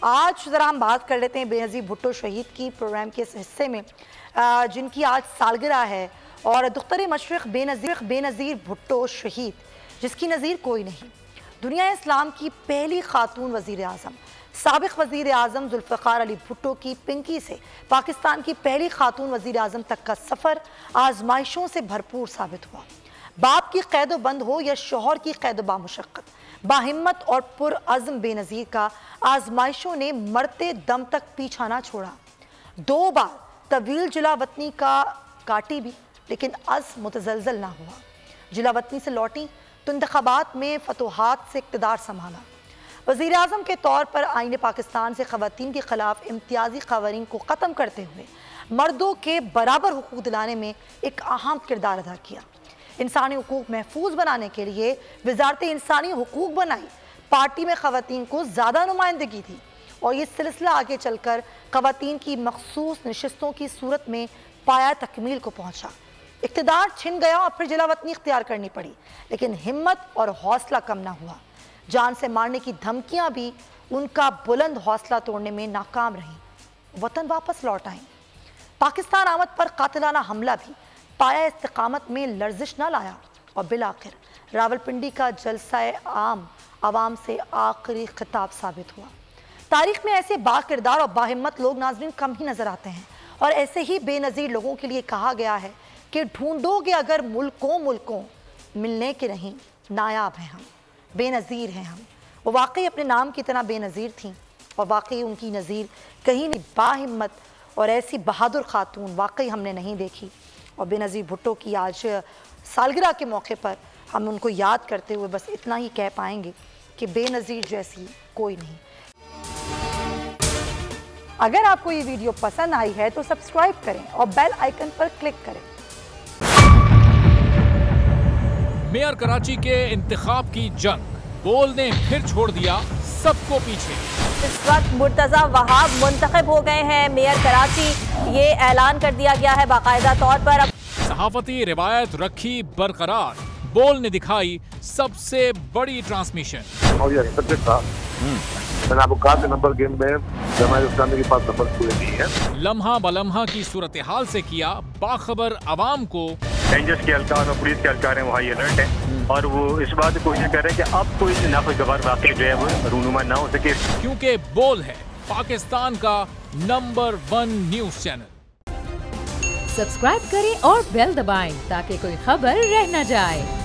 आज ज़रा हम बात कर लेते हैं बेनज़ीर भुट्टो शहीद की प्रोग्राम के इस हिस्से में, जिनकी आज सालगिरह है। और दुख्तर मशरिक़ बेनज़ीर भुट्टो शहीद, जिसकी नज़ीर कोई नहीं। दुनिया इस्लाम की पहली खातून वज़ीर आज़म, साबिक़ वज़ीर आज़म ज़ुल्फ़िकार अली भुट्टो की पिंकी से पाकिस्तान की पहली खातून वज़ीर आज़म तक का सफ़र आजमाइशों से भरपूर साबित हुआ। बाप की क़ैद बंद हो या शोहर की क़ैद बामुशक्क़त, बाहिम्मत और पुरअज़्म बेनज़ीर का आजमाइशों ने मरते दम तक पीछा ना छोड़ा। 2 बार तवील जिलावतनी का काटी भी, लेकिन अज़्म मुतज़लज़ल ना हुआ। जिलावतनी से लौटी तो इंतख़ाबात में फतूहात से इक़्तिदार संभाला। वज़ीर आज़म के तौर पर आईने पाकिस्तान से ख़वातीन के ख़िलाफ़ इम्तियाज़ी क़वानीन को ख़त्म करते हुए मर्दों के बराबर हुकूक़ दिलाने में एक अहम किरदार अदा किया। इंसानी हुकूक़ महफूज बनाने के लिए वज़ारत इंसानी हुकूक़ बनाई। पार्टी में ख़वातीन को ज़्यादा नुमाइंदगी थी और ये सिलसिला आगे चलकर ख़वातीन की मखसूस नशिस्तों की सूरत में पाया तकमील को पहुँचा। इक़्तिदार छिन गया और फिर जिलावतनी इख्तियार करनी पड़ी, लेकिन हिम्मत और हौसला कम ना हुआ। जान से मारने की धमकियाँ भी उनका बुलंद हौसला तोड़ने में नाकाम रहीं। वतन वापस लौट आईं। पाकिस्तान आमद पर कातिलाना हमला भी पाया इस्तिकामत में लर्जिश न लाया और बिलाखिर रावलपिंडी का जलसाए आम आवाम से आखिरी खिताब साबित हुआ। तारीख में ऐसे बाकिरदार और बाहिम्मत लोग नाज़रीन कम ही नजर आते हैं, और ऐसे ही बेनज़ीर लोगों के लिए कहा गया है कि ढूंढोगे अगर मुल्कों मिलने के नहीं, नायाब हैं हम, बेनज़ीर हैं हम। वो वाकई अपने नाम की तरह बेनज़ीर थीं और वाकई उनकी नज़ीर कहीं नहीं। बाहिम्मत और ऐसी बहादुर खातून वाकई हमने नहीं देखी। और बेनज़ीर भुट्टो की आज सालगिरह के मौके पर हम उनको याद करते हुए बस इतना ही कह पाएंगे कि बेनज़ीर जैसी कोई नहीं। अगर आपको ये वीडियो पसंद आई है तो सब्सक्राइब करें और बेल आइकन पर क्लिक करें। मेयर कराची के इंतखाब की जंग, बोल ने फिर छोड़ दिया सबको पीछे। इस वक्त मुर्तज़ा वहाब मुंतखब हो गए हैं मेयर कराची, ये ऐलान कर दिया गया है बाकायदा तौर पर। सहाफती रिवायत रखी बरकरार, बोल ने दिखाई सबसे बड़ी ट्रांसमिशन। और ये सब्जेक्ट था, मैंने आपको कहा नंबर गेम में जमात इस्लामी के पास नंबर पूरे नहीं है। लम्हा बलम्हा की सूरत हाल से किया बाखबर अवाम को। रेंजर्स के एहलकार और पुलिस के एहलकार हैं वो हाई अलर्ट है और वो इस बात की कोशिश कर रहे हैं कि अब कोई नाखुशगवार वाक़या जो है वो रूनुमा ना हो सके, क्योंकि बोल है पाकिस्तान का नंबर 1 न्यूज़ चैनल। सब्सक्राइब करें और बेल दबाएं ताकि कोई खबर रह न जाए।